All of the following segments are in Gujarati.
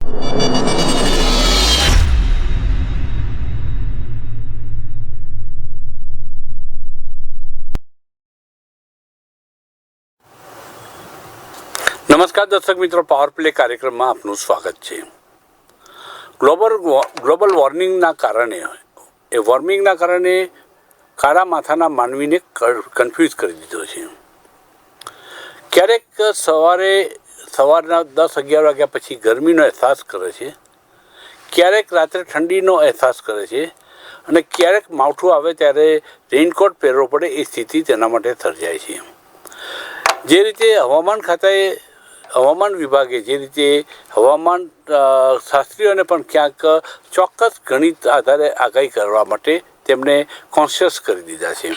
નમસ્કાર દર્શક મિત્રો, પાવર પ્લે કાર્યક્રમમાં આપનું સ્વાગત છે. ગ્લોબલ વોર્મિંગના કારણે કાળા માથાના માનવીને કન્ફ્યુઝ કરી દીધો છે. ક્યારેક સવારના 10-11 વાગ્યા પછી ગરમીનો અહેસાસ કરે છે, ક્યારેક રાત્રે ઠંડીનો અહેસાસ કરે છે અને ક્યારેક માવઠું આવે ત્યારે રેઇનકોટ પહેરવો પડે એ સ્થિતિ તેના માટે સર્જાય છે. જે રીતે હવામાન વિભાગે જે રીતે હવામાન શાસ્ત્રીઓને પણ ક્યાંક ચોક્કસ ગણિત આધારે આગાહી કરવા માટે તેમને કોન્શિયસ કરી દીધા છે.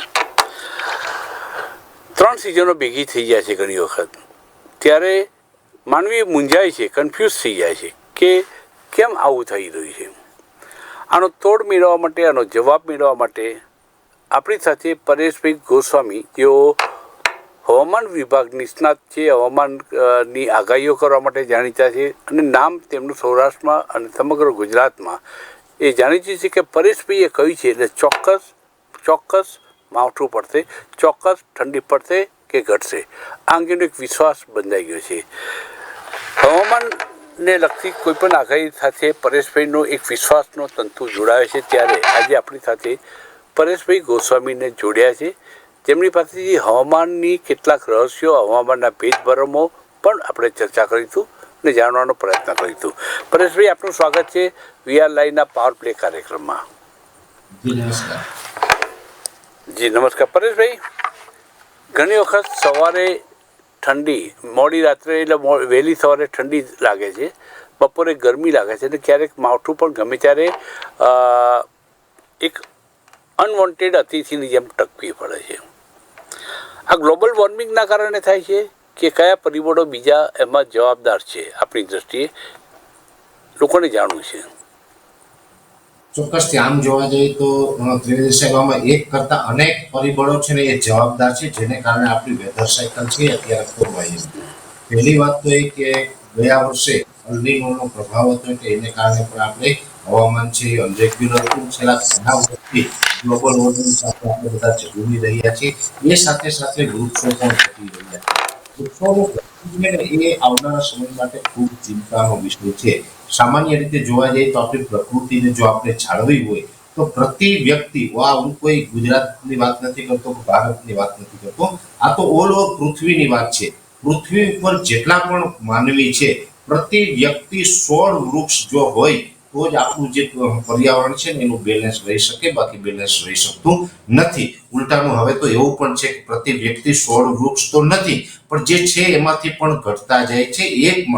3 સિઝનો ભેગી થઈ જાય છે ઘણી વખત, ત્યારે માનવી મૂંઝાય છે, કન્ફ્યુઝ થઈ જાય છે કે કેમ આવું થઈ રહ્યું છે. આનો તોડ મેળવવા માટે, આનો જવાબ મેળવવા માટે આપણી સાથે પરેશભાઈ ગોસ્વામી, જેઓ હવામાન વિભાગ નિષ્ણાત છે, હવામાનની આગાહીઓ કરવા માટે જાણીતા છે અને નામ તેમનું સૌરાષ્ટ્રમાં અને સમગ્ર ગુજરાતમાં એ જાણીતું છે કે પરેશભાઈએ કહ્યું છે એટલે ચોક્કસ માવઠું પડશે, ચોક્કસ ઠંડી પડશે કે ઘટશે. આ અંગેનો એક વિશ્વાસ બંધાઈ ગયો છે. હવામાનને લગતી કોઈપણ આગાહી સાથે પરેશભાઈનો એક વિશ્વાસનો તંતુ જોડાયો છે. ત્યારે આજે આપણી સાથે પરેશભાઈ ગોસ્વામીને જોડ્યા છે, તેમની પાસેથી હવામાનની કેટલાક રહસ્યો, હવામાનના ભેદભરમો પણ આપણે ચર્ચા કરીશું અને જાણવાનો પ્રયત્ન કરીશું. પરેશભાઈ, આપનું સ્વાગત છે વીઆર લાઈવના પાવર પ્લે કાર્યક્રમમાં. જી નમસ્કાર. પરેશભાઈ, ઘણી વખત સવારે ઠંડી, મોડી રાત્રે એટલે વહેલી સવારે ઠંડી લાગે છે, બપોરે ગરમી લાગે છે અને ક્યારેક માવઠું પણ ગમે ત્યારે એક અનવોન્ટેડ અતિથિની જેમ ટકવી પડે છે. આ ગ્લોબલ વોર્મિંગના કારણે થાય છે કે કયા પરિબળો બીજા એમાં જવાબદાર છે? આપણી દ્રષ્ટિએ લોકોને જાણવું છે. ચોક્કસથી આમ જોવા જઈએ તો ત્રિવેદી સાહેબ, આમાં એક કરતા અનેક પરિબળો છે ને એ જવાબદાર છે, જેને કારણે આપણી વેધર સાયકલ છે અત્યારે ખોરવાઈ છે. પહેલી વાત તો એ કે ગયા વર્ષે અલ્નીનોનો પ્રભાવ હતો એટલે એને કારણે પણ આપણે હવામાન છે એ અનરેગ્યુલર હતું. છેલ્લા ઘણા વર્ષથી ગ્લોબલ વોર્મિંગ સાથે આપણે બધા ઝઘડી રહ્યા છીએ. એ સાથે સાથે વૃક્ષો પણ ઘટી રહ્યા છે. વૃક્ષોનું ઘટવું એ આવનારા સમય માટે ખૂબ ચિંતાનો વિષય છે. સામાન્ય રીતે જોવા જઈએ તો આપણી પ્રકૃતિને જો આપણે જાળવવી હોય તો પ્રતિ વ્યક્તિ, હું કોઈ ગુજરાતની વાત નથી કરતો, ભારતની વાત નથી કરતો, આ તો ઓલ ઓવર પૃથ્વીની વાત છે. પૃથ્વી ઉપર જેટલા પણ માનવી છે, પ્રતિ વ્યક્તિ 16 વૃક્ષ જો હોય તો જ આપણું જે પર્યાવરણ છે ને એનું બેલેન્સ રહી શકે, બાકી બેલેન્સ રહી શકતું નથી. ઉલટાનું હવે તો એવું પણ છે કે પ્રતિ વ્યક્તિ 16 વૃક્ષ તો નથી, પણ જે છે એમાંથી પણ ઘટતા જાય છે.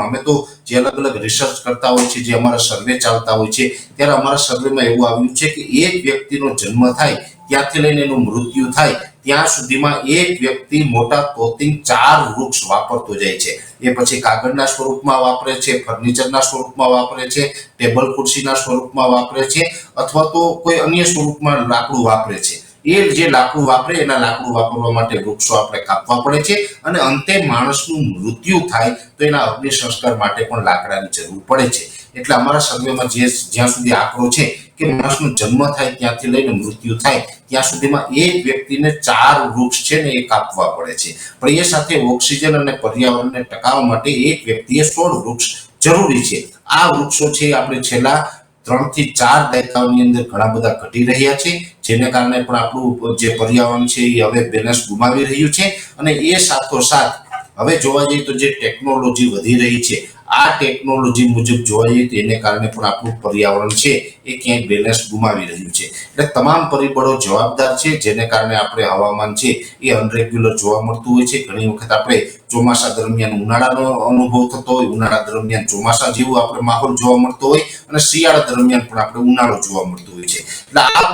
અમે તો જે અલગ અલગ રિસર્ચ કરતા હોય છે, જે અમારા સર્વે ચાલતા હોય છે, ત્યારે અમારા સર્વેમાં એવું આવ્યું છે કે એક વ્યક્તિનો જન્મ થાય ત્યાંથી લઈને એનું મૃત્યુ થાય ત્યાં સુધીમાં એક વ્યક્તિ મોટા તોતિંગ 4 વૃક્ષ વાપરતો જાય છે. એ પછી કાગળના સ્વરૂપમાં વાપરે છે, ફર્નિચરના સ્વરૂપમાં વાપરે છે, ટેબલ ખુરશીના સ્વરૂપમાં વાપરે છે, અથવા તો કોઈ અન્ય સ્વરૂપમાં લાકડું વાપરે છે. એ જે લાકડું વાપરે એના લાકડું વાપરવા માટે વૃક્ષો આપણે કાપવા પડે છે અને અંતે માણસનું મૃત્યુ થાય તો એના અગ્નિ સંસ્કાર માટે પણ લાકડાની જરૂર પડે છે. એટલે અમારા સર્વેમાં જ્યાં સુધી આંકડો છે કે માણસનો જન્મ થાય ત્યાંથી લઈને મૃત્યુ થાય ત્યાં સુધીમાં એક વ્યક્તિને 4 વૃક્ષ છે ને એ કાપવા પડે છે. પણ એ સાથે ઓક્સિજન અને પર્યાવરણને ટકાવવા માટે એક વ્યક્તિએ 16 વૃક્ષ જરૂરી છે. આ વૃક્ષો છે આપણે છેલ્લા 3 થી 4 દાયકાઓની અંદર ઘણા બધા ઘટી રહ્યા છે, જેને કારણે પણ આપણું જે પર્યાવરણ છે એ હવે બેલેન્સ ગુમાવી રહ્યું છે. અને એ સાથોસાથ હવે જોવા જઈએ તો જે ટેકનોલોજી વધી રહી છે, આ ટેકનોલોજી મુજબ જોવા જઈએ તો એને કારણે પણ આપણું પર્યાવરણ છે એ ક્યાંય બેલેન્સ ગુમાવી રહ્યું છે. એટલે તમામ પરિબળો જવાબદાર છે, જેને કારણે આપણે હવામાન છે એ અનરેગ્યુલર જોવા મળતું હોય છે. ઘણી વખત આપણે ચોમાસા દરમિયાન ઉનાળાનો અનુભવ થતો હોય, ઉનાળા દરમિયાન ચોમાસા જેવો આપણે માહોલ જોવા મળતો હોય અને શિયાળા દરમિયાન પણ આપણે ઉનાળો જોવા મળતો હોય છે. એટલે આ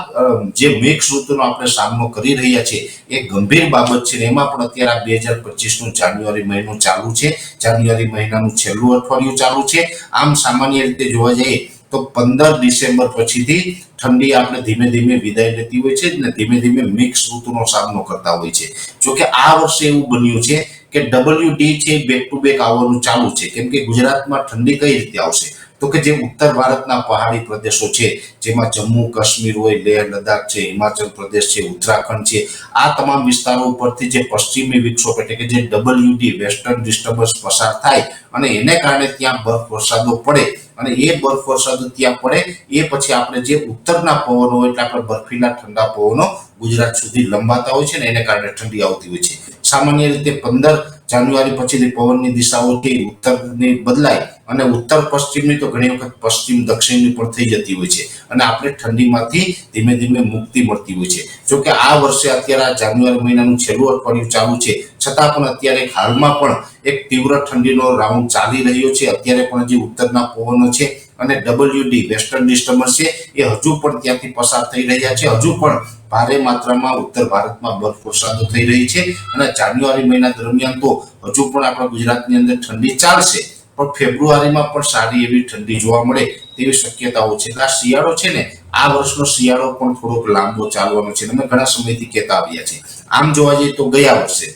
જે મિક્સ ઋતુનો આપણે સામનો કરી રહ્યા છીએ એ ગંભીર બાબત છે. એમાં પણ અત્યારે 2025નો જાન્યુઆરી મહિનો ચાલુ છે, જાન્યુઆરી મહિનાનું છેલ્લું અઠવાડિયું ચાલુ છે. આમ સામાન્ય રીતે જોવા જઈએ તો 15 ડિસેમ્બર પછીથી ઠંડી આપણે ધીમે ધીમે વિદાય લેતી હોય છે અને ધીમે ધીમે મિક્સ ઋતુનો સામનો કરતા હોય છે. જોકે આ વર્ષે એવું બન્યું છે કે WD છે બેક ટુ બેક આવવાનું ચાલુ છે. કેમ કે ગુજરાતમાં ઠંડી કઈ રીતે આવશે? તો કે જે ઉત્તર ભારતના પહાડી પ્રદેશો છે, જેમાં જમ્મુ કાશ્મીર હોય, લેહ લદ્દાખ છે, હિમાચલ પ્રદેશ છે, ઉત્તરાખંડ છે, આ તમામ વિસ્તારો ઉપરથી જે પશ્ચિમી વિક્ષોભ એટલે કે જે WD વેસ્ટર્ન ડિસ્ટર્બન્સ પસાર થાય અને એને કારણે ત્યાં બરફ વરસાદો પડે અને એ બરફ વરસાદો ત્યાં પડે એ પછી આપણે જે ઉત્તરના પવનો એટલે આપણે બર્ફીલા ઠંડા પવનો ગુજરાત સુધી લંબાતા હોય છે ને એને કારણે ઠંડી આવતી હોય છે. સામાન્ય રીતે 15 જાન્યુઆરી પછીથી પવનની દિશાઓ છે ઉત્તરની બદલાય અને ઉત્તર પશ્ચિમની તો ઘણી વખત પશ્ચિમ દક્ષિણની પણ થઈ જતી હોય છે અને આપણે ઠંડીમાંથી ધીમે ધીમે મુક્તિ મળતી હોય છે. જો કે આ વર્ષે અત્યારે આ જાન્યુઆરી મહિનાનું છેલ્લું અઠવાડિયું ચાલુ છે, છતાં પણ અત્યારે હાલમાં પણ એક તીવ્ર ઠંડીનો રાઉન્ડ ચાલી રહ્યો છે. અત્યારે પણ જે ઉત્તરના પવનો છે અને WD વેસ્ટર્ન ડિસ્ટર્બન્સ છે એ હજુ પણ ત્યાંથી પસાર થઈ રહ્યા છે. હજુ પણ ભારે માત્રામાં ઉત્તર ભારતમાં બરફ વરસાદો થઈ રહી છે અને જાન્યુઆરી મહિના દરમિયાન તો હજુ પણ આપણા ગુજરાતની અંદર ઠંડી ચાલશે, પણ ફેબ્રુઆરીમાં પણ સારી એવી ઠંડી જોવા મળે તેવી શક્યતાઓ છે. એટલે આ શિયાળો છે ને, આ વર્ષનો શિયાળો પણ થોડોક લાંબો ચાલવાનો છે. અમે ઘણા સમયથી કહેતા આવ્યા છે. આમ જોવા જઈએ તો ગયા વર્ષે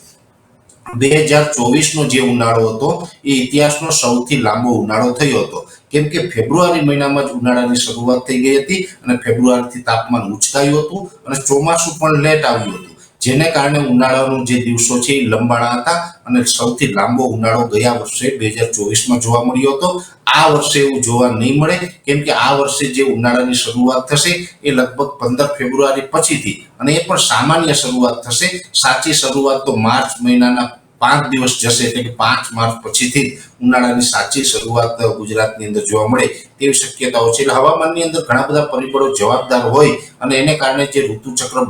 2024 નો જે ઉનાળો હતો એ ઇતિહાસનો સૌથી લાંબો ઉનાળો થયો હતો, કેમ કે ફેબ્રુઆરી મહિનામાં જ ઉનાળાની શરૂઆત થઈ ગઈ હતી અને ફેબ્રુઆરીથી તાપમાન ઉચકાયું હતું અને ચોમાસું પણ લેટ આવ્યું હતું, જેને કારણે ઉનાળાનો જે દિવસો છે એ લંબાણા હતા અને સૌથી લાંબો ઉનાળો ગયા વર્ષે 2024માં જોવા મળ્યો હતો. આ વર્ષે એવું જોવા નહીં મળે, કેમ કે આ વર્ષે જે ઉનાળાની શરૂઆત થશે એ લગભગ 15 ફેબ્રુઆરી પછીથી અને એ પણ સામાન્ય શરૂઆત થશે. સાચી શરૂઆત તો માર્ચ મહિનાના 5 દિવસ જશે, એટલે કે 5 માર્ચ પછીથી ઉનાળાની સાચી શરૂઆત ગુજરાતની અંદર જોવા મળે તેવી શક્યતાઓ છે. એટલે હવામાનની અંદર ઘણા બધા પરિબળો જવાબદાર હોય અને એને કારણે જે ઋતુચક્ર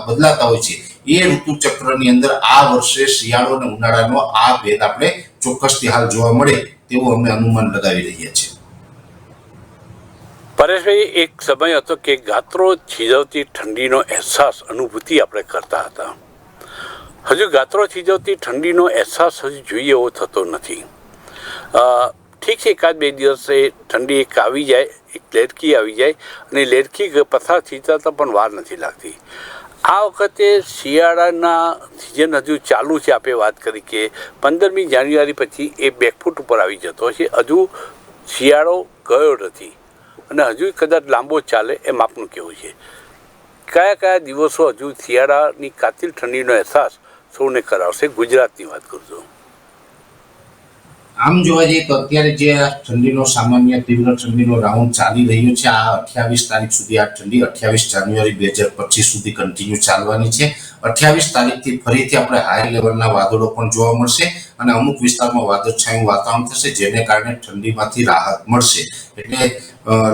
બદલાતા હોય છે એ ઋતુચક્રની અંદર આ વર્ષે શિયાળો અને ઉનાળાનો આ ભેદ આપણે ચોક્કસથી હાલ જોવા મળે તેવું અમે અનુમાન લગાવી રહ્યા છીએ. પરેશભાઈ, એક સમય હતો કે ગાત્રો થીજવતી ઠંડીનો અહેસાસ અનુભૂતિ આપણે કરતા હતા. હજુ ગાત્રો થીજવતી ઠંડીનો અહેસાસ હજુ જોઈએ એવો થતો નથી. ઠીક છે, એકાદ બે દિવસે ઠંડી એક આવી જાય, એક લેરકી આવી જાય અને લેરકી પસાર થતા પણ વાર નથી લાગતી. આ વખતે શિયાળાના સિઝન હજુ ચાલુ છે. આપણે વાત કરી કે 15મી જાન્યુઆરી પછી એ બેકફૂટ ઉપર આવી જતો છે. હજુ શિયાળો ગયો નથી અને હજુ કદાચ લાંબો ચાલે એમ આપનું કહેવું છે. કયા કયા દિવસો હજુ શિયાળાની કાતિલ ઠંડીનો અહેસાસ સૌને કરાવશે? ગુજરાતની વાત કરજો. આમ જોવા જઈએ તો અત્યારે જે આ ઠંડીનો સામાન્ય તીવ્ર ઠંડીનો રાઉન્ડ ચાલી રહ્યો છે, આ 28 તારીખ સુધી આ ઠંડી 28 જાન્યુઆરી 2025 સુધી કન્ટિન્યુ ચાલવાની છે. 28 તારીખથી ફરીથી આપણે હાઈ લેવલના વાદળો પણ જોવા મળશે અને અમુક વિસ્તારમાં વાદળછાયું વાતાવરણ થશે, જેને કારણે ઠંડીમાંથી રાહત મળશે. એટલે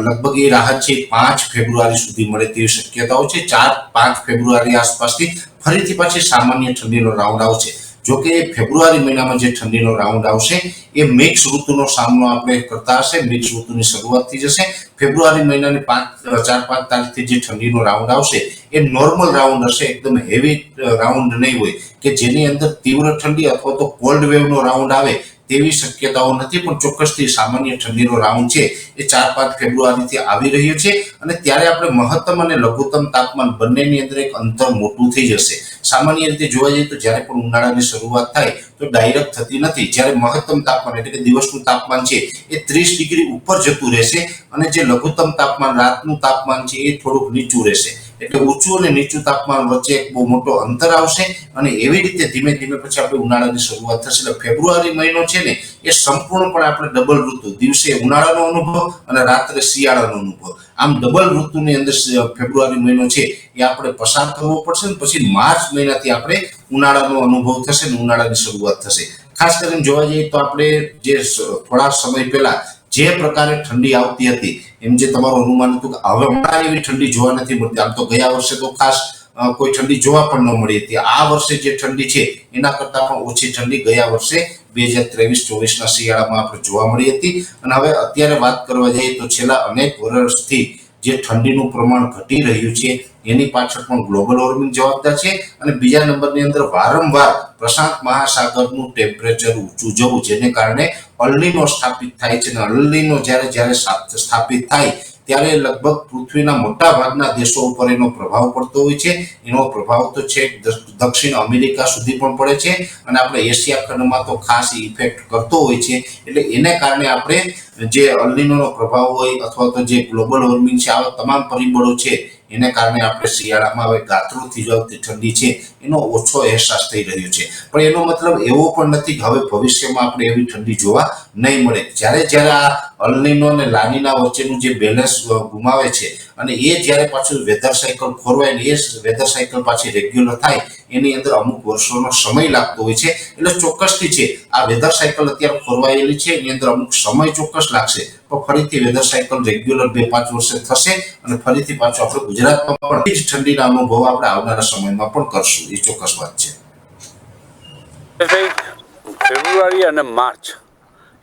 લગભગ એ રાહત છે 5 ફેબ્રુઆરી સુધી મળે તેવી શક્યતાઓ છે. 4-5 ફેબ્રુઆરી આસપાસથી ફરીથી પાછી સામાન્ય ઠંડીનો રાઉન્ડ આવશે. જોકે ફેબ્રુઆરી મહિનામાં જે ઠંડીનો રાઉન્ડ આવશે એ મિક્સ ઋતુનો સામનો આપણે કરતા હશે. મિક્સ ઋતુની શરૂઆત થઈ જશે. ફેબ્રુઆરી મહિનાની 4-5 તારીખથી જે ઠંડીનો રાઉન્ડ આવશે એ નોર્મલ રાઉન્ડ હશે, એકદમ હેવી રાઉન્ડ નહીં હોય કે જેની અંદર તીવ્ર ઠંડી અથવા તો કોલ્ડ વેવનો રાઉન્ડ આવે તેવી શક્યતાઓ નથી, પણ ચોક્કસથી સામાન્ય ઠંડીનો રાઉન્ડ છે એ 4-5 ફેબ્રુઆરીથી આવી રહ્યો છે અને ત્યારે આપણે મહત્તમ અને લઘુત્તમ તાપમાન બંનેની અંદર એક અંતર મોટું થઈ જશે. સામાન્ય રીતે જોવા જઈએ તો જ્યારે પણ ઉનાળાની શરૂઆત થાય તો ડાયરેક્ટ થતી નથી. જ્યારે મહત્તમ તાપમાન એટલે કે દિવસનું તાપમાન છે એ 30 ડિગ્રી ઉપર જતું રહેશે અને જે લઘુત્તમ તાપમાન રાતનું તાપમાન છે એ થોડુંક નીચું રહેશે. એટલે ઊંચું અને નીચું તાપમાન વચ્ચે એક બહુ મોટો અંતર આવશે અને એવી રીતે ધીમે ધીમે પછી આપણે ઉનાળાની શરૂઆત થશે. એટલે ફેબ્રુઆરી મહિનો છે ને એ સંપૂર્ણપણે આપણે ડબલ ઋતુ, દિવસે ઉનાળાનો અનુભવ અને રાત્રે શિયાળાનો અનુભવ, આમ ડબલ ઋતુની અંદર ફેબ્રુઆરી મહિનો છે એ આપણે પસાર કરવો પડશે ને પછી માર્ચ મહિનાથી આપણે ઉનાળાનો અનુભવ થશે ને ઉનાળાની શરૂઆત થશે. ખાસ કરીને જોવા જઈએ તો આપણે જે થોડા સમય પહેલા જે પ્રકારે ઠંડી આવતી હતી એમ જે તમારું અનુમાન હતું કે હવે હમણાં એવી ઠંડી જોવા નથી મળતી. આમ તો ગયા વર્ષે તો ખાસ કોઈ ઠંડી જોવા પણ ન મળી હતી. આ વર્ષે જે ઠંડી છે એના કરતાં પણ ઓછી ઠંડી ગયા વર્ષે 2023-24ના શિયાળામાં આપણે જોવા મળી હતી. અને હવે અત્યારે વાત કરવા જઈએ તો છેલ્લા અનેક વર્ષથી જે ઠંડીનું પ્રમાણ ઘટી રહ્યું છે એની પાછળ પણ ગ્લોબલ વોર્મિંગ જવાબદાર છે અને બીજા નંબરની અંદર વારંવાર પ્રશાંત મહાસાગરનું ટેમ્પરેચર ઊંચું જવું, જેને કારણે અલ્નીનો સ્થાપિત થાય છે અને અલ્નીનો જ્યારે સ્થાપિત થાય ત્યારે લગભગ પૃથ્વીના મોટા ભાગના દેશો ઉપર એનો પ્રભાવ પડતો હોય છે. એનો પ્રભાવ તો છે દક્ષિણ અમેરિકા સુધી પણ પડે છે અને આપણે એશિયા ખંડમાં તો ખાસ ઇફેક્ટ કરતો હોય છે. એટલે એને કારણે આપણે જે અલ્નિનોનો પ્રભાવ હોય અથવા તો જે ગ્લોબલ વોર્મિંગ છે, આવા તમામ પરિબળો છે એને કારણે આપણે શિયાળામાં હવે ગાત્રો થઈ જતી ઠંડી છે એનો ઓછો અહેસાસ થઈ રહ્યો છે. પણ એનો મતલબ એવો પણ નથી કે હવે ભવિષ્યમાં આપણે એવી ઠંડી જોવા નહીં મળે. જ્યારે જ્યારે આ અલ્નિનો અને લાનીના વચ્ચેનું જે બેલેન્સ ગુમાવે છે અને એ જ્યારે પાછું વેધર સાયકલ ખોરવાય ને એ વેધર સાયકલ પાછી રેગ્યુલર થાય એની અંદર અમુક વર્ષોનો સમય લાગતો હોય છે. એટલે ચોક્કસથી છે આ વેધર સાયકલ અત્યારે ખોરવાયેલી છે એની અંદર અમુક સમય ચોક્કસ લાગશે, પણ ફરીથી વેધર સાયકલ રેગ્યુલર 2-5 વર્ષે થશે અને ફરીથી પાછું આપણે ગુજરાતમાં પણ એ જ ઠંડીના અનુભવ આપણે આવનારા સમયમાં પણ કરશું. એ ચોક્કસ વાત છે. ફેબ્રુઆરી અને માર્ચ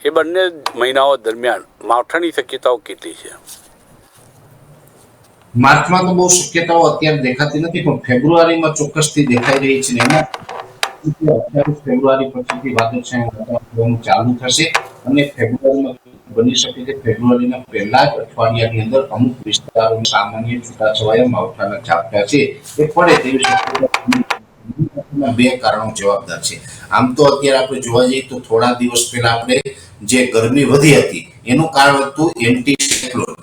એ બંને મહિનાઓ દરમિયાન માવઠાની શક્યતાઓ કેટલી છે? માર્ચમાં તો બહુ શક્યતાઓ અત્યારે દેખાતી નથી, પણ ફેબ્રુઆરીમાં ચોક્કસથી દેખાઈ રહી છે. એમાં 28 ફેબ્રુઆરી પછીથી વાદળછાયું વાતાવરણ ચાલુ થશે અને ફેબ્રુઆરીમાં બની શકે છે ફેબ્રુઆરીના પહેલા જ અઠવાડિયાની અંદર અમુક વિસ્તારોમાં સામાન્ય છૂટાછવાયા માવઠાના ઝાપટા છે એ પડે તેવી શક્યતા. બે કારણો જવાબદાર છે. આમ તો અત્યારે આપણે જોવા જઈએ તો થોડા દિવસ પહેલા આપણે જે ગરમી વધી હતી એનું કારણ હતું એન્ટી સાયક્લોન.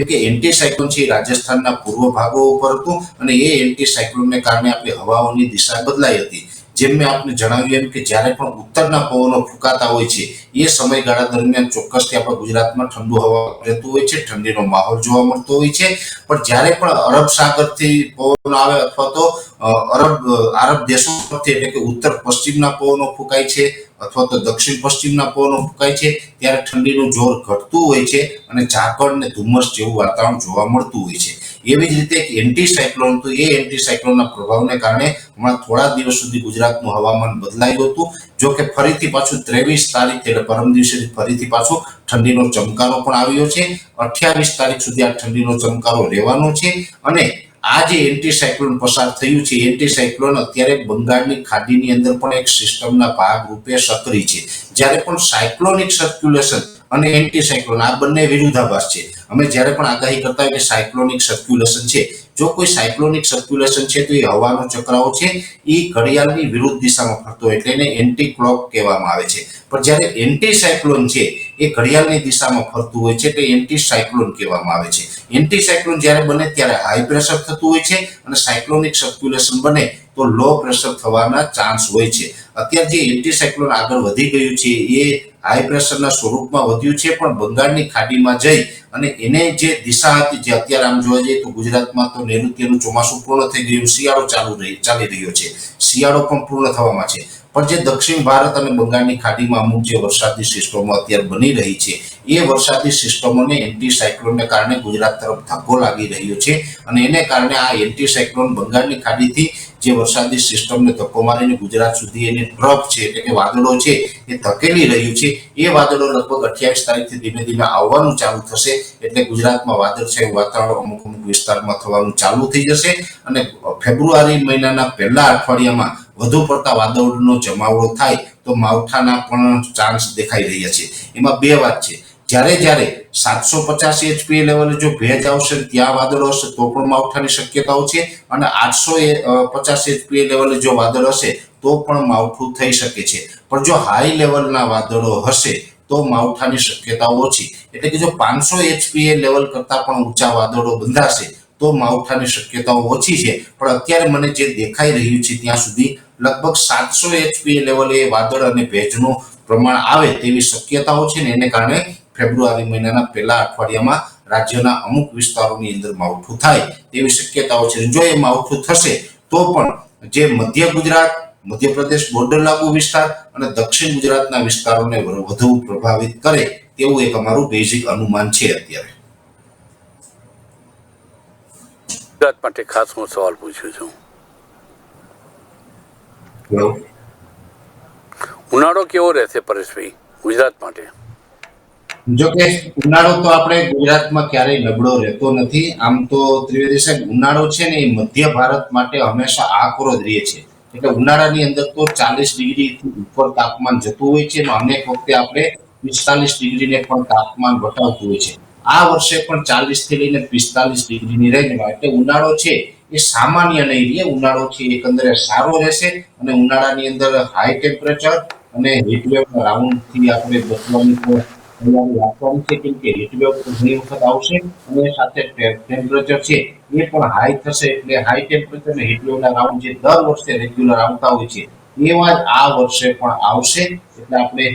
કે એન્ટી સાયક્લોન છે રાજસ્થાનના પૂર્વ ભાગો ઉપર હતું અને એ એન્ટી સાયક્લોનને કારણે આપણે હવાઓની દિશા બદલાઈ હતી. જેમ મેં આપને જણાવ્યું એમ કે જ્યારે પણ ઉત્તરના પવનો ફૂંકાતા હોય છે એ સમયગાળા દરમિયાન ચોક્કસથી આપણા ગુજરાતમાં ઠંડુ હવા રહેતું હોય છે, ઠંડીનો માહોલ જોવા મળતો હોય છે. પણ જ્યારે પણ અરબ સાગરથી પવનો આવે અથવા તો આરબ દેશો પરથી એટલે કે ઉત્તર પશ્ચિમના પવનો ફૂંકાય છે અથવા તો દક્ષિણ પશ્ચિમના પવનો ફૂંકાય છે ત્યારે ઠંડીનું જોર ઘટતું હોય છે અને ઝાકળ ને ધુમ્મસ જેવું વાતાવરણ જોવા મળતું હોય છે. એવી જ રીતે એક એન્ટી સાયક્લોન હતું. એ એન્ટી સાયક્લોનના પ્રભાવને કારણે હમણાં થોડા દિવસ સુધી ગુજરાતનું હવામાન બદલાયું હતું. જો કે ફરીથી પાછું 23 તારીખ એટલે પરમ દિવસે ફરીથી પાછું ઠંડીનો ચમકારો પણ આવ્યો છે. 28 તારીખ સુધી આ ઠંડીનો ચમકારો રહેવાનો છે અને આ જે એન્ટી સાયક્લોન પસાર થયું છે એન્ટી સાયક્લોન અત્યારે બંગાળની ખાડીની અંદર પણ એક સિસ્ટમના ભાગ રૂપે સક્રિય છે. જ્યારે પણ સાયક્લોનિક સર્ક્યુલેશન અને એન્ટી સાયક્લોન આ બંને વિરુદ્ધાભાસ છે. અમે જ્યારે પણ આગાહી કરતા હોય કે સાયક્લોનિક સર્ક્યુલેશન છે, જો કોઈ સાયક્લોનિક સર્ક્યુલેશન છે તો એ હવાનો ચક્રાઓ છે એ ઘડિયાળની વિરુદ્ધ દિશામાં ફરતો હોય એટલે એને એન્ટી ક્લોક કહેવામાં આવે છે. પણ જ્યારે એન્ટી સાયક્લોન છે એ ઘડિયાળની દિશામાં ફરતું હોય છે એટલે એન્ટી સાયક્લોન કહેવામાં આવે છે. એન્ટી સાયક્લોન જ્યારે બને ત્યારે હાઈ પ્રેશર થતું હોય છે અને સાયક્લોનિક સર્ક્યુલેશન બને તો લો પ્રેશર થવાના ચાન્સ હોય છે. અત્યારે જે એન્ટી સાયક્લોન આગળ વધી ગયું છે એ હાઈ પ્રેશરના સ્વરૂપમાં વધ્યું છે, પણ બંગાળની ખાડીમાં જઈ અને એને જે દિશા હતી જે અત્યારે આમ જોવા જઈએ તો ગુજરાતમાં તો નૈઋત્યનું ચોમાસું પૂર્ણ થઈ ગયું, શિયાળો ચાલી રહ્યો છે, શિયાળો પણ પૂર્ણ થવામાં છે. પણ જે દક્ષિણ ભારત અને બંગાળની ખાડીમાં અમુક જે વરસાદી સિસ્ટમો અત્યારે બની રહી છે એ વરસાદી સિસ્ટમોને એન્ટી સાયક્લોનને કારણે ગુજરાત તરફ ધક્કો લાગી રહ્યો છે અને એને કારણે આ એન્ટી સાયક્લોન બંગાળની ખાડીથી જે વરસાદી સિસ્ટમને ધક્કો મારીને ગુજરાત સુધી એની ટ્રફ છે એટલે કે વાદળો છે એ ધકેલી રહ્યું છે. એ વાદળો લગભગ 28 તારીખથી ધીમે ધીમે આવવાનું ચાલુ થશે એટલે ગુજરાતમાં વાદળછાયું વાતાવરણ અમુક વિસ્તારમાં થવાનું ચાલુ થઈ જશે અને ફેબ્રુઆરી મહિનાના પહેલા અઠવાડિયામાં વધુ પડતા વાદળનો જમાવડો થાય તો માવઠાના પણ ચાન્સ દેખાઈ રહ્યા છે. એમાં બે વાત છે, જ્યારે 750 HPA લેવલે જો ભેજ આવશે ત્યાં વાદળો હશે તો પણ માવઠાની શક્યતાઓ છે અને 850 HPA લેવલે જો વાદળ હશે તો પણ માવઠું થઈ શકે છે. પણ જો હાઈ લેવલના વાદળો હશે તો માવઠાની શક્યતાઓ ઓછી. એટલે કે જો 500 HPA લેવલ કરતાં પણ ઊંચા વાદળો બંધાશે તો માવઠાની શક્યતાઓ ઓછી છે. પણ અત્યારે મને જે દેખાઈ રહ્યું છે ત્યાં સુધી લગભગ 700 HPA લેવલે વાદળ અને ભેજનું પ્રમાણ આવે તેવી શક્યતાઓ છે ને એને કારણે ફેબ્રુઆરી મહિનાના પહેલા અઠવાડિયામાં રાજ્યના અમુક વિસ્તારોની અંદર માવઠું થાય તેવી શક્યતાઓ છે. જો એ માવઠું થશે તો પણ જે મધ્ય ગુજરાત, મધ્યપ્રદેશ બોર્ડર લાગુ વિસ્તાર અને દક્ષિણ ગુજરાતના વિસ્તારોને વધુ પ્રભાવિત કરે તેવું એક અમારું બેઝિક અનુમાન છે. અત્યારે ગુજરાત માટે ખાસ હું સવાલ પૂછું છું. ઉનાળો કેવો રહેશે પરેશભાઈ ગુજરાત માટે? જો કે ઉનાળો તો આપણે ગુજરાતમાં ક્યારેય નબળો રહેતો નથી. આમ તો ત્રિવેદી સાહેબ ઉનાળો છે ને એ મધ્ય ભારત માટે હંમેશા આકરો જ રહે છે. એટલે ઉનાળાની અંદર તો 40 ડિગ્રીથી ઉપર તાપમાન જતું હોય છે અને અનેક વખતે આપણે 45 ડિગ્રીને પણ તાપમાન વટાવતું હોય છે. આ વર્ષે પણ 40 થી લઈને 45 ડિગ્રીની રેન્જમાં, એટલે ઉનાળો છે એ સામાન્ય નહીં રહે. ઉનાળો છે એકંદરે સારો રહેશે અને ઉનાળાની અંદર હાઈ ટેમ્પરેચર અને હીટવેવના રાઉન્ડથી આપણે બચવાની પણ તૈયારી રાખવાની છે, કેમ કે હીટવેવ તો ઘણી વખત આવશે અને સાથે ટેમ્પરેચર છે એ પણ હાઈ થશે. એટલે હાઈ ટેમ્પરેચર અને હીટવેવના રાઉન્ડ જે દર વર્ષે રેગ્યુલર આવતા હોય છે એવા જ આ વર્ષે પણ આવશે. એટલે આપણે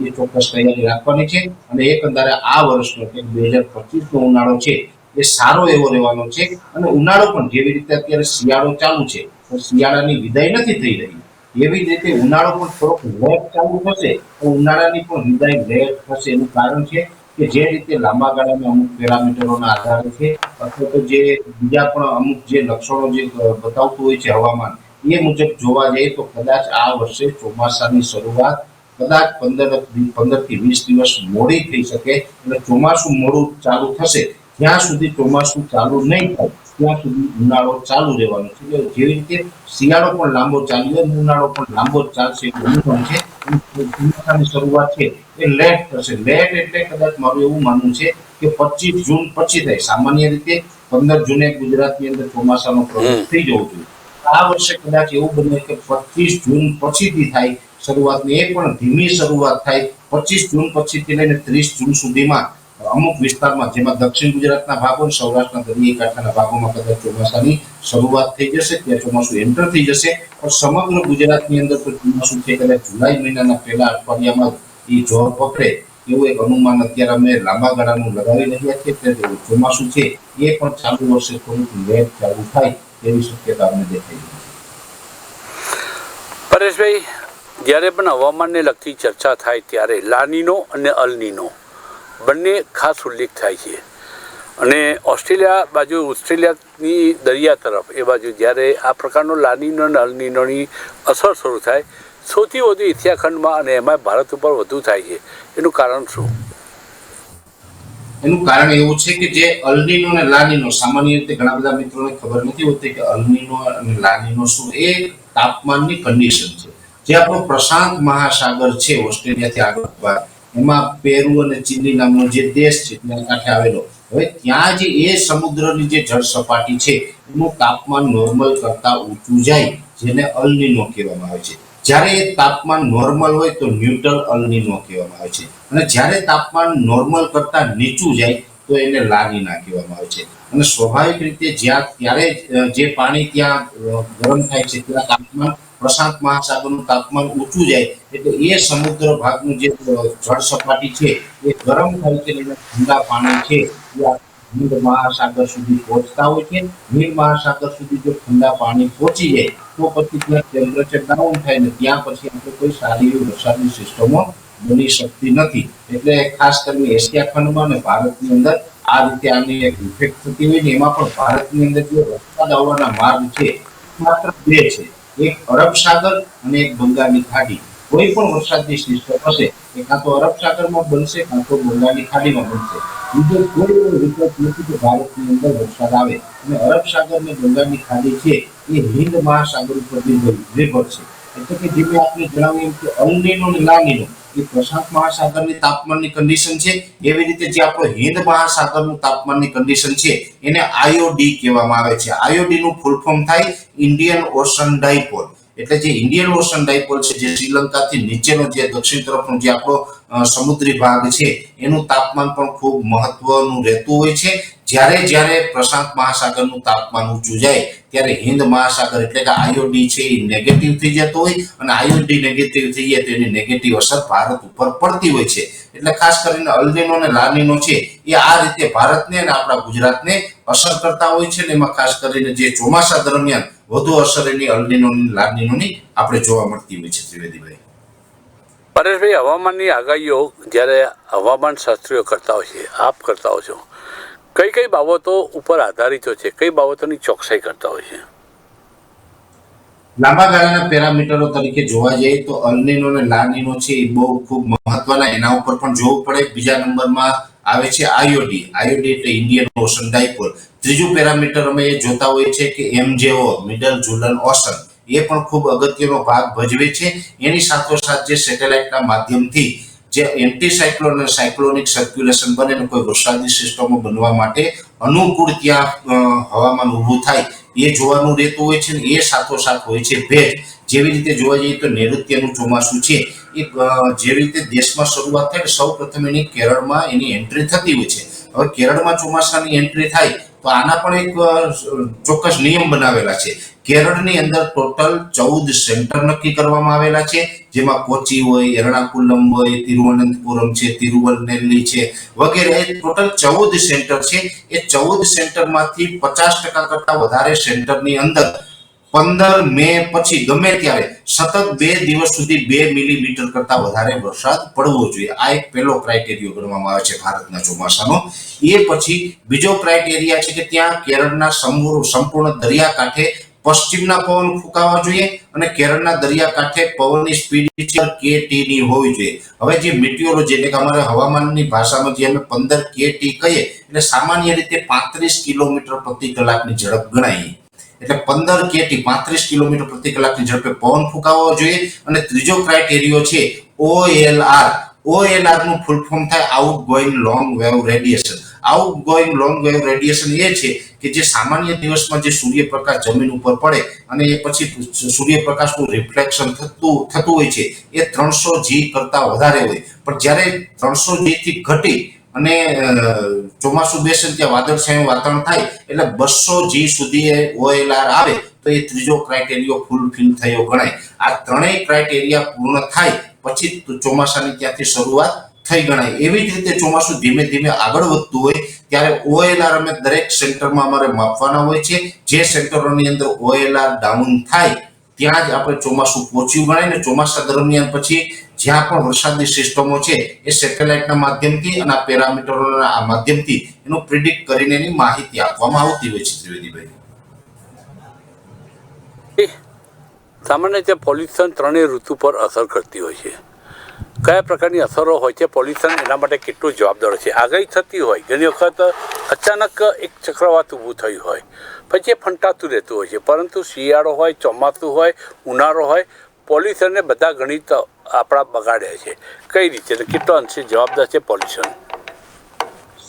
એ ચોક્કસ તૈયારી રાખવાની છે અને એકંદરે આ વર્ષનો એટલે 2025 નો ઉનાળો છે એ સારો એવો રહેવાનો છે. અને ઉનાળો પણ જેવી રીતે અત્યારે શિયાળો ચાલુ છે તો શિયાળાની વિદાય નથી થઈ રહી, એવી જ રીતે ઉનાળો પણ થોડોક લેટ ચાલુ થશે તો ઉનાળાની પણ વિદાય લેટ થશે. એનું કારણ છે કે જે રીતે લાંબા ગાળાના અમુક પેરામીટરોના આધારે છે અથવા તો જે બીજા પણ અમુક જે લક્ષણો જે બતાવતું હોય છે હવામાન, એ મુજબ જોવા જઈએ તો કદાચ આ વર્ષે ચોમાસાની શરૂઆત કદાચ 15 થી 20 દિવસ મોડી થઈ શકે. એટલે ચોમાસું મોડું ચાલુ થશે જ્યાં સુધી ચોમાસું ચાલુ નહીં થાય ત્યાં સુધી ઉનાળો ચાલુ રહેવાનો છે. એટલે જેવી રીતે શિયાળો પણ લાંબો ચાલ્યો ઉનાળો પણ લાંબો જ ચાલશે એવું અનુમાન છે. ચોમાસાની શરૂઆત છે એ લેટ થશે. લેટ એટલે કદાચ મારું એવું માનવું છે કે 25 જૂન પછી થાય. સામાન્ય રીતે 15 જૂને ગુજરાતની અંદર ચોમાસાનો પ્રવેશ થઈ જવો જોઈએ. આ વર્ષે કદાચ એવું બને કે 25 જૂન પછીથી થાય શરૂઆતની, એ પણ ધીમી શરૂઆત થાય. 25 જૂન પછીથી લઈને 30 જૂન સુધીમાં અમુક વિસ્તારમાં, જેમાં દક્ષિણ ગુજરાતના ભાગો અને સૌરાષ્ટ્રના દરિયાઈ કાંઠાના ભાગોમાં કદાચ ચોમાસાની શરૂઆત થઈ જશે, ત્યાં ચોમાસું એન્ટર થઈ જશે. પણ સમગ્ર ગુજરાતની અંદર તો ચોમાસું છે કદાચ જુલાઈ મહિનાના પહેલા અઠવાડિયામાં એ જોર પકડે એવું એક અનુમાન અત્યારે અમે લાંબા ગાળાનું લગાવી રહ્યા છીએ. એટલે ચોમાસું છે એ પણ ચાલુ વર્ષે થોડુંક લેટ ચાલુ થાય એવી શક્યતા અમને દેખાઈ રહી છે. પરેશભાઈ, જ્યારે પણ હવામાનને લગતી ચર્ચા થાય ત્યારે લાનીનો અને અલનીનો બંને ખાસ ઉલ્લેખ થાય છે. અને ઓસ્ટ્રેલિયાની દરિયા તરફ એ બાજુ જ્યારે આ પ્રકારનો લાનીનો અને અલનીનોની અસર શરૂ થાય, સૌથી વધુ એશિયા ખંડમાં અને એમાં ભારત ઉપર વધુ થાય છે. એનું કારણ શું? એનું કારણ એવું છે કે જે અલનીનો અને લાનીનો, સામાન્ય રીતે ઘણા બધા મિત્રોને ખબર નથી હોતી કે અલનીનો અને લાનીનો શું, એ તાપમાનની કન્ડિશન છે. જે આપણો પ્રશાંત મહાસાગર છે ઓસ્ટ્રેલિયાથી આગળ એમાં પેરુ અને ચીલી નામનો જે દેશ છે ત્યાં કાંઠે આવેલો. હવે ત્યાં જે એ સમુદ્રની જે જળ સપાટી છે એનું તાપમાન નોર્મલ કરતા ઊંચું જાય, જેને અલનીનો કહેવામાં આવે છે. જ્યારે એ તાપમાન નોર્મલ હોય તો ન્યુટ્રલ અલનીનો કહેવામાં આવે છે. અને જ્યારે તાપમાન નોર્મલ કરતા નીચું જાય તો એને લાનીના કહેવામાં આવે છે. અને સ્વાભાવિક રીતે ત્યારે જે પાણી ત્યાં ગરમ થાય છે ત્યાં તાપમાન, પ્રશાંત મહાસાગરનું તાપમાન ઊંચું જાય એટલે એ સમુદ્ર ભાગનું જે જળ સપાટી છે એ ગરમ થાય છે અને ઠંડા પાણી છે એ હિંદ મહાસાગર સુધી પહોંચતા હોય છે. હિંદ મહાસાગર સુધી જો ઠંડા પાણી પહોંચી જાય તો પછી ત્યાં ટેમ્પરેચર ડાઉન થાય ને ત્યાં પછી આપણે કોઈ સારી એવી વરસાદની સિસ્ટમો બની શકતી નથી. એટલે ખાસ કરીને એશિયા ખંડમાં અને ભારતની અંદર આ રીતે આની એક ઇફેક્ટ થતી હોય ને એમાં પણ ભારતની અંદર જે વરસાદ આવવાના માર્ગ છે માત્ર બે છે, એક અરબ સાગર અને એક બંગાળની ખાડી. કોઈ પણ વરસાદની સિસ્ટમ હશે એ કાં તો અરબ સાગરમાં બનશે કાં તો બંગાળની ખાડીમાં બનશે. બીજો કોઈ એવો વિકલ્પ નથી કે ભારતની અંદર વરસાદ આવે. અને અરબ સાગર અને બંગાળની ખાડી છે એ હિંદ મહાસાગર ઉપર નિર્ભર છે. એટલે કે જેમ આપણે જણાવ્યું કે અલનીનો અને લાનીનો એ પ્રશાંત મહાસાગરની તાપમાનની કન્ડિશન છે, એવી રીતે જે આપણો હિંદ મહાસાગરનું તાપમાનની કન્ડિશન છે એને આઈઓડી કહેવામાં આવે છે. આઈઓડી નું ફૂલ ફોર્મ થાય ઇન્ડિયન ઓશન ડાયપોલ. એટલે જે ઇન્ડિયન ઓશન ડાયપોલ છે, જે શ્રીલંકાથી નીચેનો જે દક્ષિણ તરફનો જે આપણો સમુદ્રી ભાગ છે એનું તાપમાન પણ ખૂબ મહત્વનું રહેતું હોય છે. જ્યારે પ્રશાંત મહાસાગરનું તાપમાન ઊંચું જાય ત્યારે હિંદ મહાસાગર એટલે કે આઈઓડી છે એ નેગેટિવ થઈ જતો હોય અને આઈઓડી નેગેટિવ થઈ જાય તો એની નેગેટિવ અસર ભારત ઉપર પડતી હોય છે. એટલે ખાસ કરીને અલનીનો અને લાનીનો છે એ આ રીતે ભારતને અને આપણા ગુજરાતને અસર કરતા હોય છે. ને એમાં ખાસ કરીને જે ચોમાસા દરમિયાન વધુ અસર એની અલનીનો અને લાનીનોની આપણે જોવા મળતી હોય છે. ત્રિવેદીભાઈ, પરેશભાઈ, હવામાનની આગાહીઓ જ્યારે હવામાન શાસ્ત્રીઓ કરતા હોય છે, આપ કરતા હો છો, કઈ કઈ બાબતો ઉપર આધારિત હોય છે, કઈ બાબતોની ચોકસાઈ કરતા હોય છે? લાંબા ગાળાના પેરામીટરો તરીકે જોવા જઈએ તો અલનીનો અને લાનીનો છે એ બહુ ખૂબ મહત્વના, એના ઉપર પણ જોવું પડે. બીજા નંબરમાં આવે છે આઈઓડી. આઈઓડી એટલે ઇન્ડિયન ઓશન ડાયપોલ. ત્રીજું પેરામીટર અમે એ જોતા હોઈએ છે કે એમજેઓ, મિડલ જુલન ઓશન, એ પણ ખૂબ અગત્યનો ભાગ ભજવે છે. એની સાથોસાથ જે સેટેલાઇટના માધ્યમથી જે એન્ટી સાયક્લોન અને સાયક્લોનિક સર્ક્યુલેશન બને અને કોઈ વરસાદી સિસ્ટમો બનવા માટે અનુકૂળ ત્યાં હવામાન ઊભું થાય એ જોવાનું રહેતું હોય છે. ને એ સાથોસાથ હોય છે ભેજ. જેવી રીતે જોવા જઈએ તો નૈઋત્યનું ચોમાસું છે એ જેવી રીતે દેશમાં શરૂઆત થાય સૌ પ્રથમ એની કેરળમાં એની એન્ટ્રી થતી હોય છે. હવે કેરળમાં ચોમાસાની એન્ટ્રી થાય તો આના પણ એક ચોક્કસ નિયમ બનાવેલા છે. કેરળની અંદર ટોટલ 14 સેન્ટર નક્કી કરવામાં આવેલા છે, જેમાં કોચી હોય, એર્ણાકુલમ હોય, તિરુવનંતપુરમ છે, તિરુવલ્લેલી છે વગેરે. ટોટલ 14 સેન્ટર છે. એ 14 સેન્ટરમાંથી 50% કરતા વધારે સેન્ટરની અંદર 15 મે પછી ગમે ત્યારે સતત 2 દિવસ સુધી 2 મિલીમીટર કરતા વધારે વરસાદ પડવો જોઈએ. આ એક પહેલો ક્રાઇટેરિયો ગણવામાં આવે છે ભારતના ચોમાસાનો. એ પછી બીજો ક્રાઇટેરિયા છે કે ત્યાં કેરળના સંપૂર્ણ દરિયાકાંઠે પશ્ચિમના પવન ફૂંકાવા જોઈએ અને કેરળના દરિયાકાંઠે પવનની સ્પીડ KT ની હોવી જોઈએ. હવે જે મિટિયોલોજી એટલે કે અમારા હવામાનની ભાષામાં જે અમે 15 KT કહીએ એટલે સામાન્ય રીતે 35 કિલોમીટર પ્રતિ કલાકની ઝડપ ગણાય. એટલે 15 KT 35 કિલોમીટર પ્રતિ કલાકની ઝડપે પવન ફૂંકાવવો જોઈએ. અને ત્રીજો ક્રાઇટેરિયો છે OLR. OLR નું ફૂલ ફોર્મ થાય outgoing long wave radiation. Outgoing long wave radiation એ છે કે જે સામાન્ય દિવસમાં જે સૂર્યપ્રકાશ જમીન ઉપર પડે અને એ પછી સૂર્યપ્રકાશનું રિફ્લેક્શન થતું હોય છે એ 300 G કરતા વધારે હોય. પણ જ્યારે 300 G થી ઘટી અને ચોમાસું બેસે ત્યાં વાદળછાયું વાતાવરણ થાય એટલે 200 G સુધી OLR આવે તો એ ત્રીજો ક્રાઇટેરિયો ફૂલફિલ થયો ગણાય. આ ત્રણેય ક્રાઇટેરિયા પૂર્ણ થાય પછી ચોમાસાની ત્યાંથી શરૂઆત થઈ ગણાય. એવી જ રીતે ચોમાસું ધીમે ધીમે આગળ વધતું હોય ત્યારે OLR અમે દરેક સેન્ટરમાં અમારે માપવાના હોય છે. જે સેન્ટરોની અંદર OLR ડાઉન થાય ત્યાં જ આપણે ચોમાસું પહોંચ્યું ગણાય. ને ચોમાસા દરમિયાન પછી જ્યાં પણ વરસાદની સિસ્ટમો છે એ સેટેલાઇટના માધ્યમથી અને આ પેરામીટરોના માધ્યમથી એનું પ્રિડિક્ટ કરીને એની માહિતી આપવામાં આવતી હોય છે. ત્રિવેદીભાઈ, સામાન્ય રીતે પોલ્યુશન ત્રણેય ઋતુ પર અસર કરતી હોય છે. કયા પ્રકારની અસરો હોય છે, પોલ્યુશન એના માટે કેટલું જવાબદાર છે? આગાહી થતી હોય, ઘણી વખત અચાનક એક ચક્રવાત ઊભું થયું હોય, પછી એ ફંટાતું રહેતું હોય છે. પરંતુ શિયાળો હોય, ચોમાસું હોય, ઉનાળો હોય, પોલ્યુશનને બધા ગણિત આપણા બગાડે છે. કઈ રીતે અને કેટલો અંશે જવાબદાર છે પોલ્યુશન?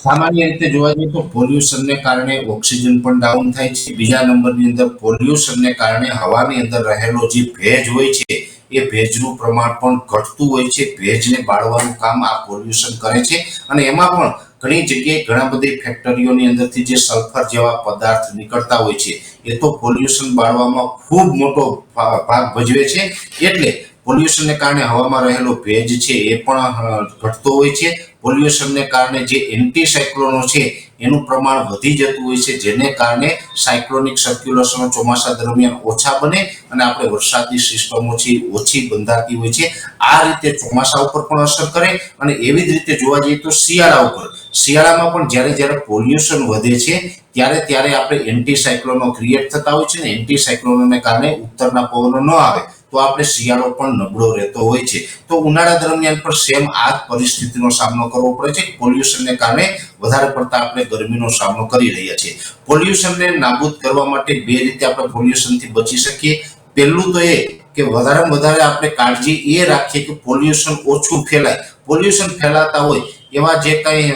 સામાન્ય રીતે જોવા જઈએ તો પોલ્યુશનને કારણે ઓક્સિજન પણ ડાઉન થાય છે. બીજા નંબરની અંદર પોલ્યુશનને કારણે હવાની અંદર રહેલો જે ભેજ હોય છે એ ભેજનું પ્રમાણ પણ ઘટતું હોય છે. ભેજને બાળવાનું કામ આ પોલ્યુશન કરે છે. અને એમાં પણ ઘણી જગ્યાએ ઘણા બધી ફેક્ટરીઓની અંદરથી જે સલ્ફર જેવા પદાર્થ નીકળતા હોય છે એ તો પોલ્યુશન બાળવામાં ખૂબ મોટો ભાગ ભજવે છે. એટલે પોલ્યુશનને કારણે હવામાં રહેલો ભેજ છે એ પણ ઘટતો હોય છે. પોલ્યુશનને કારણે જે એન્ટી સાયક્લોનો છે એનું પ્રમાણ વધી જતું હોય છે, જેને કારણે સાયક્લોનિક સર્ક્યુલેશનો ચોમાસા દરમિયાન ઓછા બને અને આપણે વરસાદી સિસ્ટમો છે ઓછી બંધાતી હોય છે. આ રીતે ચોમાસા ઉપર પણ અસર કરે. અને એવી જ રીતે જોવા જઈએ તો શિયાળા ઉપર, શિયાળામાં પણ જ્યારે પોલ્યુશન વધે છે ત્યારે આપણે એન્ટી સાયક્લોનો ક્રિએટ થતા હોય છે. ને એન્ટી સાયક્લોનોને કારણે ઉત્તરના પવનો ન આવે તો આપણે શિયાળો પણ નબળો રહેતો હોય છે. તો ઉનાળા દરમિયાન પણ સેમ આ પરિસ્થિતિનો સામનો કરવો પડે છે. પોલ્યુશનને કારણે વધારે પડતા આપણે ગરમીનો સામનો કરી રહ્યા છીએ. પોલ્યુશનને નાબૂદ કરવા માટે બે રીતે આપણે પોલ્યુશનથી બચી શકીએ. પહેલું તો એ કે વધારેમાં વધારે આપણે કાળજી એ રાખીએ કે પોલ્યુશન ઓછું ફેલાય. પોલ્યુશન ફેલાતા હોય એવા જે કંઈ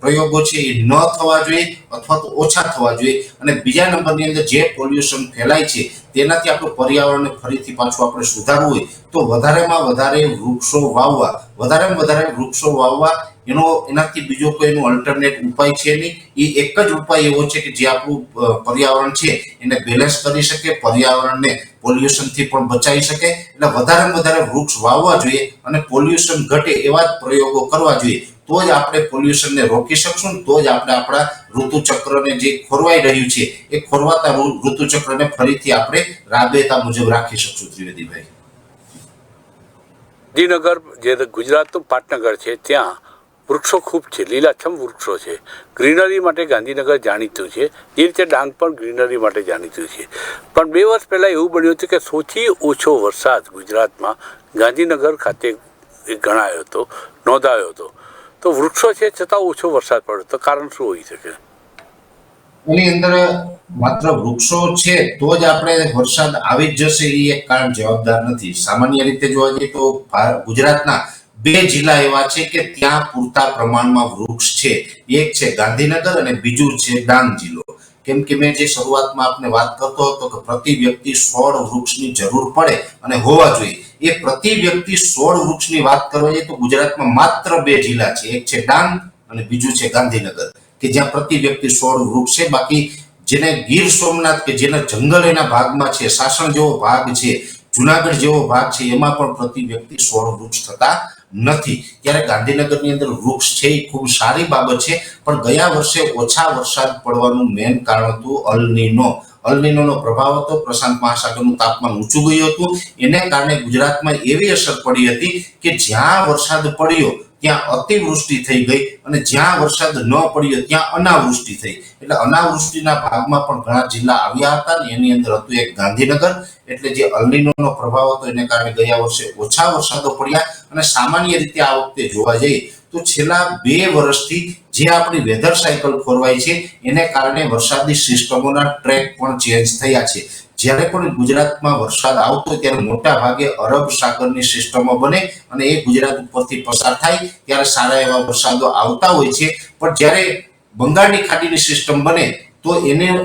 પ્રયોગો છે એ ન થવા જોઈએ અથવા તો ઓછા થવા જોઈએ. અને બીજા નંબરની અંદર જે પોલ્યુશન ફેલાય છે તેનાથી આપણું પર્યાવરણને ફરીથી પાછું આપણે સુધારવું હોય તો વધારેમાં વધારે વૃક્ષો વાવવા એનાથી બીજો કોઈ એનો અલ્ટરનેટ ઉપાય છે નહીં. એ એક જ ઉપાય એવો છે કે જે આપણું પર્યાવરણ છે એને બેલેન્સ કરી શકે, પર્યાવરણને પોલ્યુશનથી પણ બચાવી શકે. એટલે વધારેમાં વધારે વૃક્ષ વાવવા જોઈએ અને પોલ્યુશન ઘટે એવા જ પ્રયોગો કરવા જોઈએ. તો જ આપણે પોલ્યુશનને રોકી શકશું. તો જ આપણે આપણા ઋતુચક્રને જે ખોરવાઈ રહ્યું છે એ ખોરવાતા ઋતુચક્રને ફરીથી આપણે રાબેતા મુજબ રાખી શકશું. ત્રિવેદીભાઈ, ગાંધીનગર જે ગુજરાતનું પાટનગર છે ત્યાં વૃક્ષો ખૂબ છે, લીલાછમ વૃક્ષો છે. ગ્રીનરી માટે ગાંધીનગર જાણીતું છે, જે રીતે ડાંગ પણ ગ્રીનરી માટે જાણીતું છે. પણ 2 વર્ષ પહેલાં એવું બન્યું હતું કે સૌથી ઓછો વરસાદ ગુજરાતમાં ગાંધીનગર ખાતે ગણાયો હતો, નોંધાયો હતો. તો વૃક્ષો છે છતાં ઓછો વરસાદ પડ્યો, તો કારણ શું હોઈ શકે? એની અંદર માત્ર વૃક્ષો છે તો જ આપણે વરસાદ આવી જ જશે એ એક કારણ જવાબદાર નથી. સામાન્ય રીતે જોવા જઈએ તો ગુજરાતના બે જિલ્લા એવા છે કે ત્યાં પૂરતા પ્રમાણમાં વૃક્ષ છે. એક છે ગાંધીનગર અને બીજું છે ડાંગ જિલ્લો. કેમ કે મેં જે શરૂઆતમાં આપને વાત કરતો હતો કે પ્રતિ વ્યક્તિ 16 વૃક્ષની જરૂર પડે અને હોવા જોઈએ, એ પ્રતિ વ્યક્તિ 16 વૃક્ષની વાત કરવા જઈએ તો ગુજરાતમાં માત્ર બે જિલ્લા છે, એક છે ડાંગ અને બીજું છે ગાંધીનગર, કે જ્યાં પ્રતિ વ્યક્તિ 16 વૃક્ષ છે. બાકી જેને ગીર સોમનાથ કે જેના જંગલ એના ભાગમાં છે, સાસણ જેવો ભાગ છે, જુનાગઢ જેવો ભાગ છે, એમાં પણ પ્રતિ વ્યક્તિ 16 વૃક્ષ થતા નથી. ત્યારે ગાંધીનગરની અંદર વૃક્ષ છે એ ખૂબ સારી બાબત છે. પણ ગયા વર્ષે ઓછા વરસાદ પડવાનું મેઇન કારણ હતું અલનીનો. અલનીનોનો પ્રભાવ હતો, પ્રશાંત મહાસાગરનું તાપમાન ઊંચું ગયું હતું. એને કારણે ગુજરાતમાં એવી અસર પડી હતી કે જ્યાં વરસાદ પડ્યો ત્યાં અતિવૃષ્ટિ થઈ ગઈ અને જ્યાં વરસાદ ન પડ્યો ત્યાં અનાવૃષ્ટિ થઈ. એટલે અનાવૃષ્ટિના ભાગમાં પણ ઘણા જિલ્લા આવ્યા હતા ને એની અંદર હતું એક ગાંધીનગર. એટલે જે અલનીનોનો પ્રભાવ હતો એને કારણે ગયા વર્ષે ઓછા વરસાદો પડ્યા. અને સામાન્ય રીતે આ વખતે જોવા જઈએ તો છેલ્લા 2 વર્ષથી જે આપણી વેધર સાયકલ ખોરવાય છે એને કારણે વરસાદી સિસ્ટમોના ટ્રેક પણ ચેન્જ થયા છે. જ્યારે પણ ગુજરાતમાં વરસાદ આવતો ત્યારે મોટા ભાગે અરબ સાગરની સિસ્ટમો બને અને એ ગુજરાત ઉપરથી પસાર થાય ત્યારે સારા એવા વરસાદો આવતા હોય છે. પણ જ્યારે બંગાળની ખાડીની સિસ્ટમ બને તો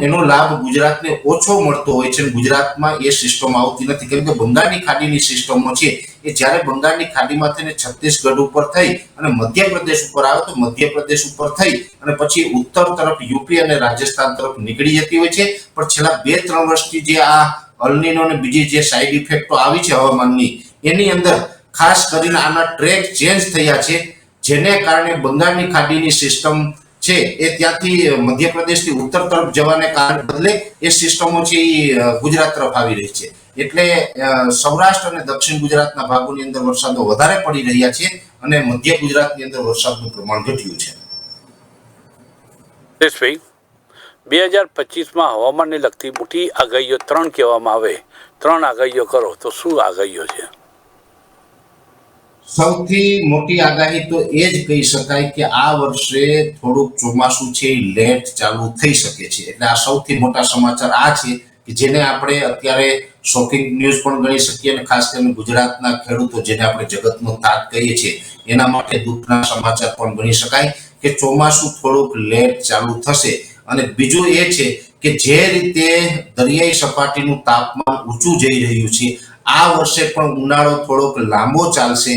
એનો લાભ ગુજરાતને ઓછો મળતો હોય છે. ગુજરાતમાં એ સિસ્ટમ આવતી નથી, કેમ કે બંગાળની ખાડીની સિસ્ટમો છે એ જ્યારે બંગાળની ખાડીમાં થઈને છત્તીસગઢ ઉપર થઈ અને મધ્યપ્રદેશ ઉપર આવે તો મધ્યપ્રદેશ ઉપર થઈ અને પછી ઉત્તર તરફ યુપી અને રાજસ્થાન તરફ નીકળી જતી હોય છે. પણ છેલ્લા 2-3 વર્ષથી જે આ અલનીનો અને બીજી જે સાઈડ ઇફેક્ટો આવી છે હવામાનની, એની અંદર ખાસ કરીને આના ટ્રેક ચેન્જ થયા છે, જેને કારણે બંગાળની ખાડીની સિસ્ટમ છે એ ત્યાંથી મધ્યપ્રદેશથી ઉત્તર તરફ જવાને કારણે બદલે એ સિસ્ટમો છે એ ગુજરાત તરફ આવી રહી છે. એટલે સૌરાષ્ટ્ર અને દક્ષિણ ગુજરાતના ભાગોની અંદર વરસાદો વધારે પડી રહ્યા છે અને મધ્ય ગુજરાતની અંદર વરસાદનું પ્રમાણ ઘટ્યું છે. સુરેશભાઈ, 2025માં હવામાનને લગતી મોટી આગાહીઓ 3 કહેવામાં આવે, 3 આગાહીઓ કરો તો શું આગાહીઓ છે? સૌથી મોટી આગાહી તો એ જ કહી શકાય કે આ વર્ષે થોડુંક ચોમાસું છે એ લેટ ચાલુ થઈ શકે છે. એટલે આ સૌથી મોટા સમાચાર આ છે કે જેને આપણે અત્યારે શોકિંગ ન્યૂઝ પણ ગણી શકીએ અને ખાસ કરીને ગુજરાતના ખેડૂતો જેને આપણે જગતનો તાત કહીએ છીએ એના માટે દુઃખના સમાચાર પણ ગણી શકાય કે ચોમાસું થોડુંક લેટ ચાલુ થશે. અને બીજું એ છે કે જે રીતે દરિયાઈ સપાટીનું તાપમાન ઊંચું જઈ રહ્યું છે, આ વર્ષે પણ ઉનાળો થોડોક લાંબો ચાલશે.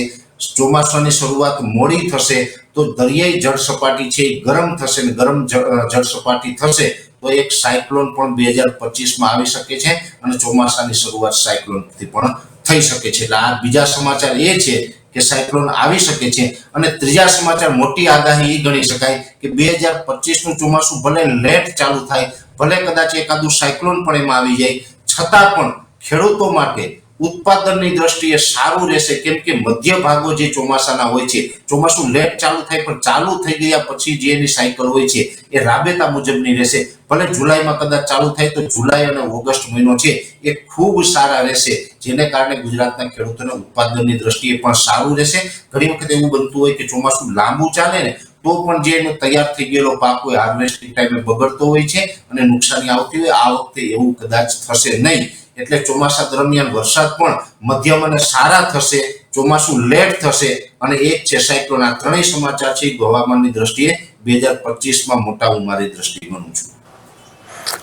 ચોમાસાની શરૂઆત મોડી થશે તો દરિયાઈ જળ સપાટી છે એ ગરમ થશે અને ગરમ જળ સપાટી થશે તો એક સાયક્લોન પણ 2025માં આવી શકે છે અને ચોમાસાની શરૂઆત સાયક્લોનથી પણ થઈ શકે છે. એટલે આ બીજા સમાચાર એ છે કે સાયક્લોન આવી શકે છે. અને ત્રીજા સમાચાર મોટી આગાહી એ ગણી શકાય કે 2025નું ચોમાસું ભલે લેટ ચાલુ થાય, ભલે કદાચ એકાદું સાયક્લોન પણ એમાં આવી જાય, છતાં પણ ખેડૂતો માટે ઉત્પાદનની દ્રષ્ટિએ સારું રહેશે. કેમ કે મધ્ય ભાગો જે ચોમાસાના હોય છે, ચોમાસું લેટ ચાલુ થાય પણ ચાલુ થઈ ગયા પછી જે એની સાયકલ હોય છે એ રાબેતા મુજબની રહેશે. ભલે જુલાઈમાં કદાચ ચાલુ થાય તો જુલાઈ અને ઓગસ્ટ મહિનો છે એ ખૂબ સારા રહેશે, જેને કારણે ગુજરાતના ખેડૂતોને ઉત્પાદનની દ્રષ્ટિએ પણ સારું રહેશે. ઘણી વખત એવું બનતું હોય કે ચોમાસું લાંબુ ચાલે ને તો પણ જે એનો તૈયાર થઈ ગયેલો પાક હોય હાર્વેસ્ટિંગ ટાઈમે બગડતો હોય છે અને નુકસાની આવતી હોય. આ વખતે એવું કદાચ થશે નહીં. એટલે ચોમાસા દરમિયાન વરસાદ પણ મધ્યમ અને સારા થશે, ચોમાસું લેટ થશે અને એક છે સાયક્લોન. આ ત્રણેય સમાચાર છે હવામાનની દ્રષ્ટિએ 2025માં મોટા હું મારી દ્રષ્ટિએ ગણું છું.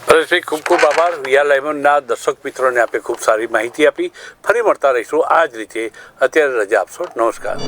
પરેશભાઈ, ખૂબ ખૂબ આભાર. રિયા લાઈવના દર્શક મિત્રોને આપે ખૂબ સારી માહિતી આપી. ફરી મળતા રહીશું આ જ રીતે. અત્યારે રજા આપશો. નમસ્કાર.